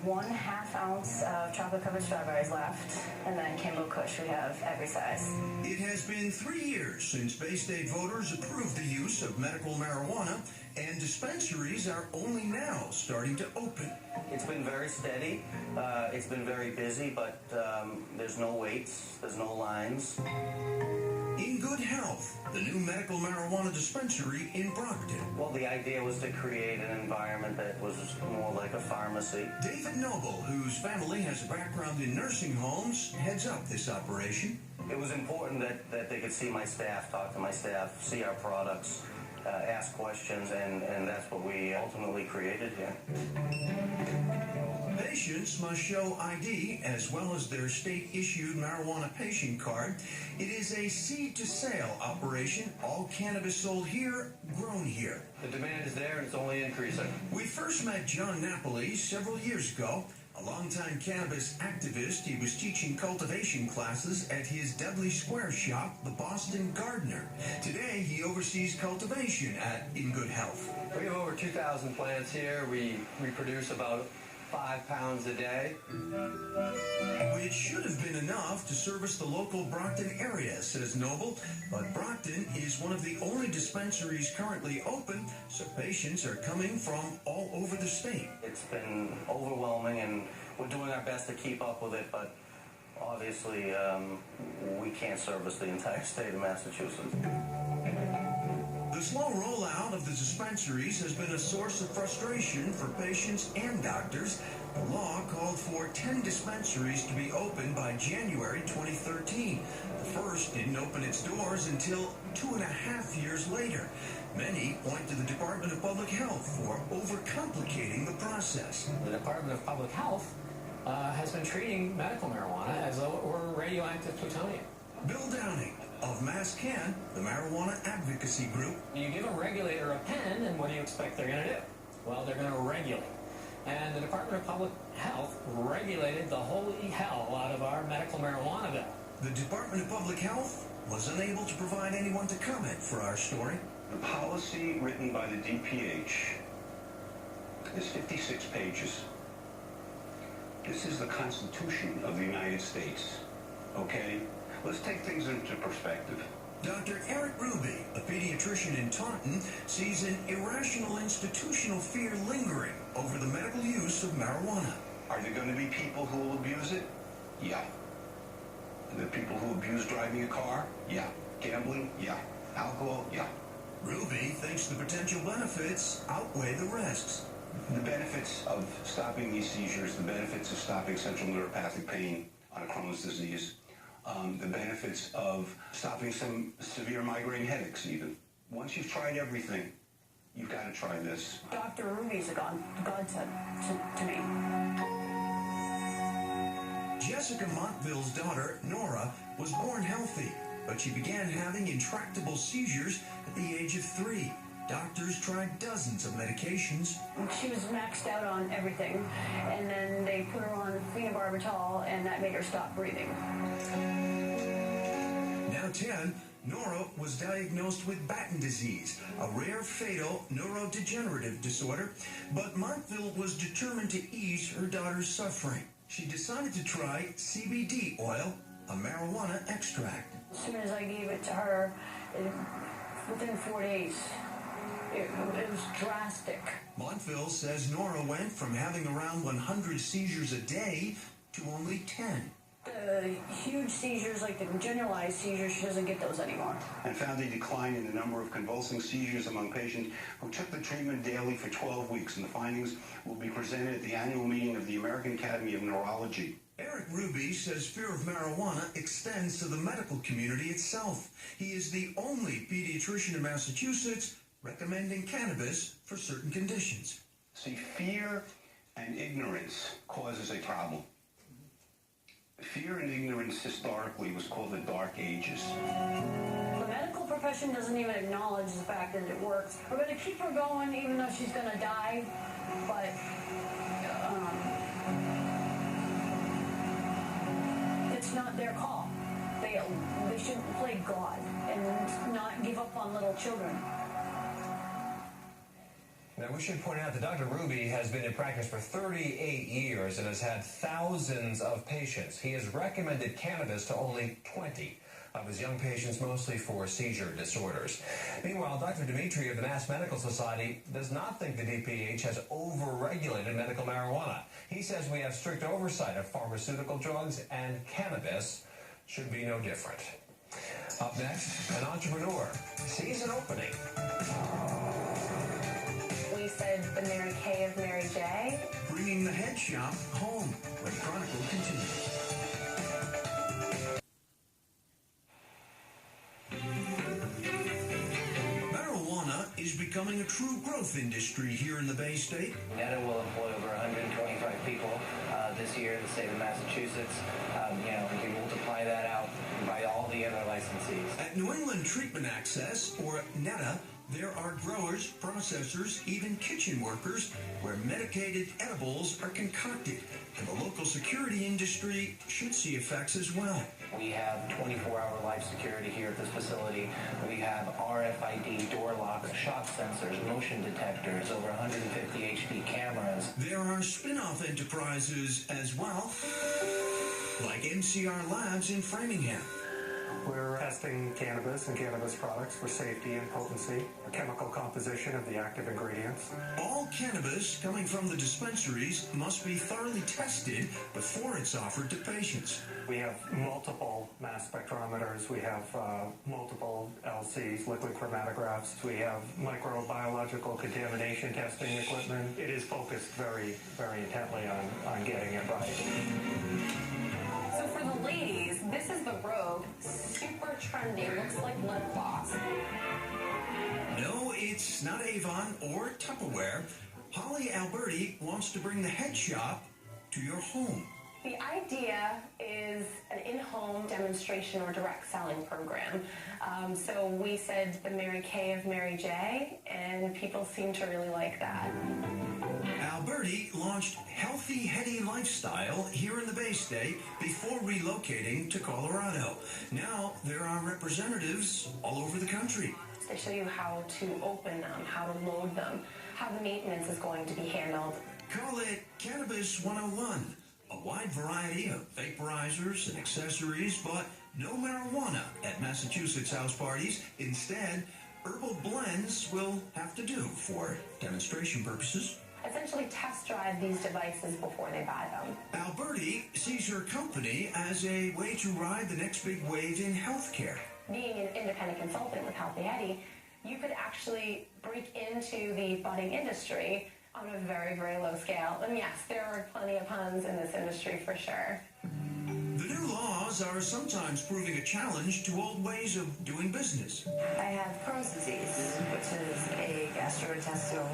1/2 ounce of chocolate-covered strawberries left, and then Kimbo Kush we have every size. It has been 3 years since Bay State voters approved the use of medical marijuana, and dispensaries are only now starting to open. It's been very steady. It's been very busy, but there's no waits, there's no lines. In Good Health, the new medical marijuana dispensary in Brockton. Well, the idea was to create an environment that was more like a pharmacy. David Noble, whose family has a background in nursing homes, heads up this operation. It was important that they could see my staff, talk to my staff, see our products, ask questions, and that's what we ultimately created here. Patients must show ID as well as their state-issued marijuana patient card. It is a seed-to-sale operation. All cannabis sold here, grown here. The demand is there, and it's only increasing. We first met John Napoli several years ago. A longtime cannabis activist, he was teaching cultivation classes at his Dudley Square shop, the Boston Gardener. Today, he oversees cultivation at In Good Health. We have over 2,000 plants here. We produce about 5 pounds a day. Which should have been enough to service the local Brockton area, says Noble. But Brockton is one of the only dispensaries currently open, so patients are coming from all over the state. It's been overwhelming, and we're doing our best to keep up with it, but obviously we can't service the entire state of Massachusetts. The slow rollout of the dispensaries has been a source of frustration for patients and doctors. The law called for 10 dispensaries to be open by January 2013. The first didn't open its doors until 2.5 years later. Many point to the Department of Public Health for overcomplicating the process. The Department of Public Health has been treating medical marijuana as though it were radioactive plutonium. Bill Downing of MassCan, the marijuana advocacy group. You give a regulator a pen, and what do you expect they're going to do? Well, they're going to regulate. And the Department of Public Health regulated the holy hell out of our medical marijuana bill. The Department of Public Health was unable to provide anyone to comment for our story. The policy written by the DPH is 56 pages. This is the Constitution of the United States, okay? Let's take things into perspective. Dr. Eric Ruby, a pediatrician in Taunton, sees an irrational institutional fear lingering over the medical use of marijuana. Are there going to be people who will abuse it? Yeah. Are there people who abuse driving a car? Yeah. Gambling? Yeah. Alcohol? Yeah. Ruby thinks the potential benefits outweigh the risks. The benefits of stopping these seizures, the benefits of stopping central neuropathic pain on Crohn's disease, the benefits of stopping some severe migraine headaches even. Once you've tried everything, you've got to try this. Dr. Ruby's a godsend to me. Jessica Montville's daughter, Nora, was born healthy, but she began having intractable seizures at the age of 3. Doctors tried dozens of medications. She was maxed out on everything, and then they put her on phenobarbital, and that made her stop breathing. Now 10, Nora was diagnosed with Batten disease, a rare fatal neurodegenerative disorder, but Montville was determined to ease her daughter's suffering. She decided to try CBD oil, a marijuana extract. As soon as I gave it to her, within 4 days, it was drastic. Montville says Nora went from having around 100 seizures a day to only 10. The huge seizures, like the generalized seizures, she doesn't get those anymore. And found a decline in the number of convulsing seizures among patients who took the treatment daily for 12 weeks. And the findings will be presented at the annual meeting of the American Academy of Neurology. Eric Ruby says fear of marijuana extends to the medical community itself. He is the only pediatrician in Massachusetts recommending cannabis for certain conditions. See, fear and ignorance causes a problem. Fear and ignorance historically was called the Dark Ages. The medical profession doesn't even acknowledge the fact that it works. We're going to keep her going even though she's going to die, but it's not their call. They shouldn't play God and not give up on little children. Now, Now, we should point out that Dr. Ruby has been in practice for 38 years and has had thousands of patients. He has recommended cannabis to only 20 of his young patients, mostly for seizure disorders. Meanwhile, Dr. Dimitri of the Mass Medical Society does not think the DPH has over-regulated medical marijuana. He says we have strict oversight of pharmaceutical drugs, and cannabis should be no different. Up next, an entrepreneur sees an opening. We said the Mary Kay of Mary J. Bringing the head shop home when Chronicle continues. Marijuana is becoming a true growth industry here in the Bay State. NETA will employ over 125 people this year in the state of Massachusetts. We can multiply that out by all the other licensees. At New England Treatment Access, or NETA, there are growers, processors, even kitchen workers where medicated edibles are concocted. And the local security industry should see effects as well. We have 24-hour life security here at this facility. We have RFID door locks, shock sensors, motion detectors, over 150 HD cameras. There are spin-off enterprises as well, like NCR Labs in Framingham. We're testing cannabis and cannabis products for safety and potency, chemical composition of the active ingredients. All cannabis coming from the dispensaries must be thoroughly tested before it's offered to patients. We have multiple mass spectrometers. We have multiple LCs, liquid chromatographs. We have microbiological contamination testing equipment. It is focused very, very intently on getting it right. So for the ladies, this is the Rogue. Super trendy. Looks like lip gloss. No, it's not Avon or Tupperware. Holly Alberti wants to bring the head shop to your home. The idea is an in-home demonstration or direct selling program. So we said the Mary Kay of Mary J, and people seem to really like that. Alberti launched Healthy Heady Lifestyle here in the Bay State before relocating to Colorado. Now there are representatives all over the country. They show you how to open them, how to load them, how the maintenance is going to be handled. Call it Cannabis 101. A wide variety of vaporizers and accessories, but no marijuana at Massachusetts house parties. Instead, herbal blends will have to do for demonstration purposes. Essentially test drive these devices before they buy them. Alberti sees her company as a way to ride the next big wave in healthcare. Being an independent consultant with Healthy Heady, you could actually break into the budding industry on a very, very low scale. And yes, there are plenty of puns in this industry for sure. The new laws are sometimes proving a challenge to old ways of doing business. I have Crohn's disease, which is a gastrointestinal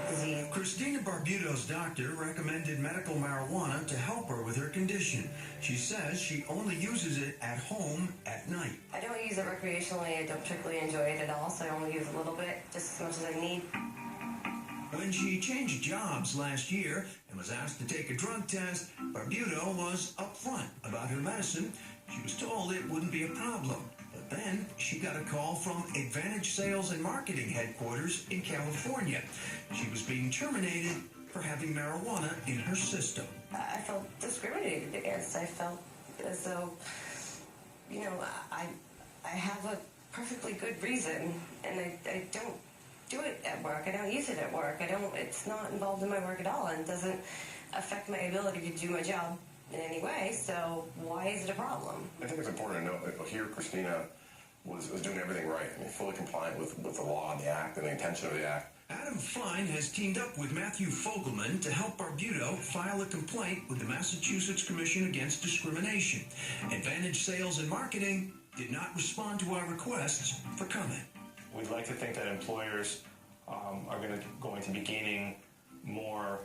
disease. Christina Barbuto's doctor recommended medical marijuana to help her with her condition. She says she only uses it at home at night. I don't use it recreationally. I don't particularly enjoy it at all, so I only use a little bit, just as much as I need. When she changed jobs last year and was asked to take a drug test, Barbuto was upfront about her medicine. She was told it wouldn't be a problem. But then she got a call from Advantage Sales and Marketing headquarters in California. She was being terminated for having marijuana in her system. I felt discriminated against. I felt as though, I have a perfectly good reason, and I don't do it at work. I don't use it at work. It's not involved in my work at all, and it doesn't affect my ability to do my job in any way, so why is it a problem? I think it's important to note that here Christina was doing everything right. I mean, fully compliant with the law, the act, and the intention of the act. Adam Fine has teamed up with Matthew Fogelman to help Barbuto file a complaint with the Massachusetts Commission Against Discrimination. Advantage Sales and Marketing did not respond to our requests for comment. We'd like to think that employers are going to be gaining more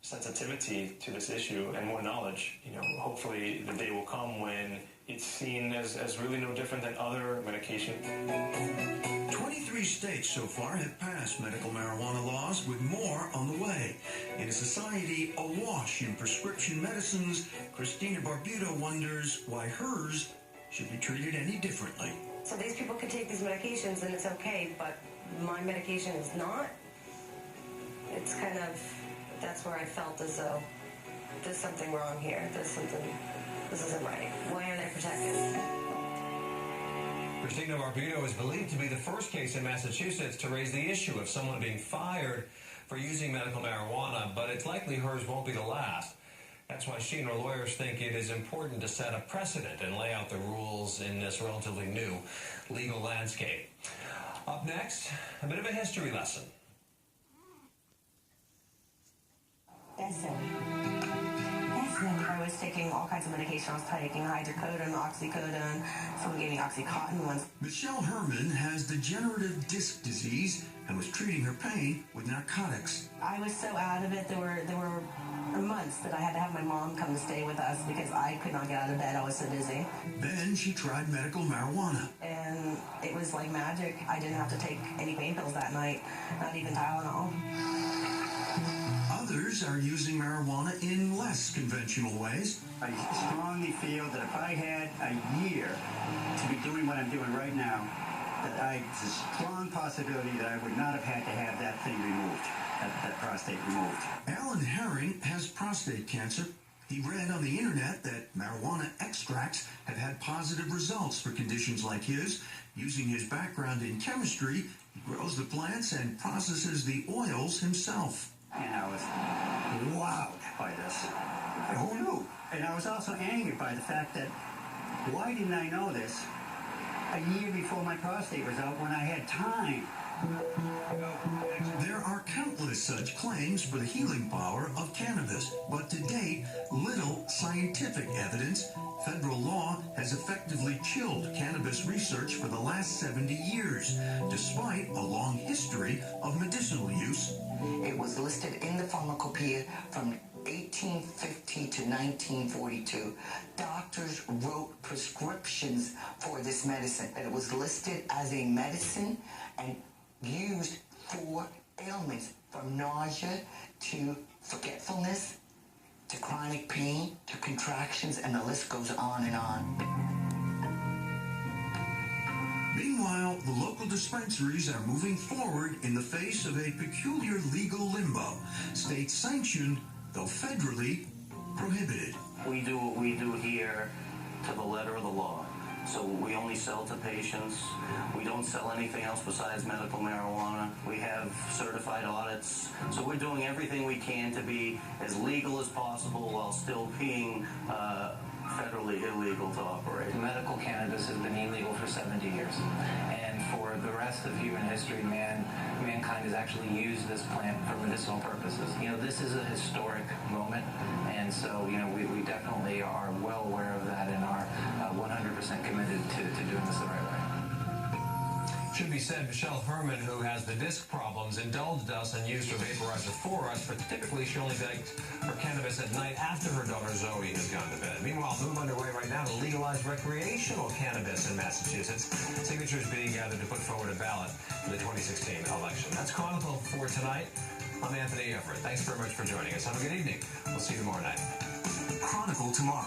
sensitivity to this issue and more knowledge. Hopefully the day will come when it's seen as really no different than other medication. 23 states so far have passed medical marijuana laws, with more on the way. In a society awash in prescription medicines, Christina Barbuto wonders why hers should be treated any differently. So these people can take these medications and it's okay, but my medication is not? it's kind of, that's where I felt as though there's something wrong here. This isn't right. Why aren't I protected? Christina Barbito is believed to be the first case in Massachusetts to raise the issue of someone being fired for using medical marijuana, but it's likely hers won't be the last. That's why she and her lawyers think it is important to set a precedent and lay out the rules in this relatively new legal landscape. Up next, a bit of a history lesson. I was taking all kinds of medication. I was taking hydrocodone, oxycodone, someone gave me Oxycontin once. Michelle Herman has degenerative disc disease and was treating her pain with narcotics. I was so out of it. There were months that I had to have my mom come and stay with us because I could not get out of bed. I was so dizzy. Then she tried medical marijuana. And it was like magic. I didn't have to take any pain pills that night, not even Tylenol. Others are using marijuana in less conventional ways. I strongly feel that if I had a year to be doing what I'm doing right now, that there's a strong possibility that I would not have had to have that thing removed, that prostate removed. Alan Herring has prostate cancer. He read on the internet that marijuana extracts have had positive results for conditions like his. Using his background in chemistry, he grows the plants and processes the oils himself. And I was wowed by this. Who knew? And I was also angered by the fact that, why didn't I know this a year before my prostate was out when I had time? There are countless such claims for the healing power of cannabis, but to date, little scientific evidence. Federal law has effectively chilled cannabis research for the last 70 years, despite a long history of medicinal use. It was listed in the pharmacopoeia from 1850 to 1942. Doctors wrote prescriptions for this medicine. It was listed as a medicine and used for ailments from nausea to forgetfulness to chronic pain to contractions, and the list goes on and on. Meanwhile, the local dispensaries are moving forward in the face of a peculiar legal limbo, state-sanctioned, though federally prohibited. We do what we do here to the letter of the law. So we only sell to patients. We don't sell anything else besides medical marijuana. We have certified audits. So we're doing everything we can to be as legal as possible while still being federally illegal to operate. Medical cannabis has been illegal for 70 years. And for the rest of human history, mankind has actually used this plant for medicinal purposes. This is a historic moment. And so, we definitely are well aware of that and are 100% committed to doing this the right way. Should be said, Michelle Herman, who has the disc problems, indulged us and used her vaporizer for us, but typically she only takes her cannabis at night after her daughter Zoe has gone to bed. Meanwhile, move underway right now to legalize recreational cannabis in Massachusetts. Signatures being gathered to put forward a ballot for the 2016 election. That's Chronicle for tonight. I'm Anthony Everett. Thanks very much for joining us. Have a good evening. We'll see you tomorrow night. Chronicle tomorrow.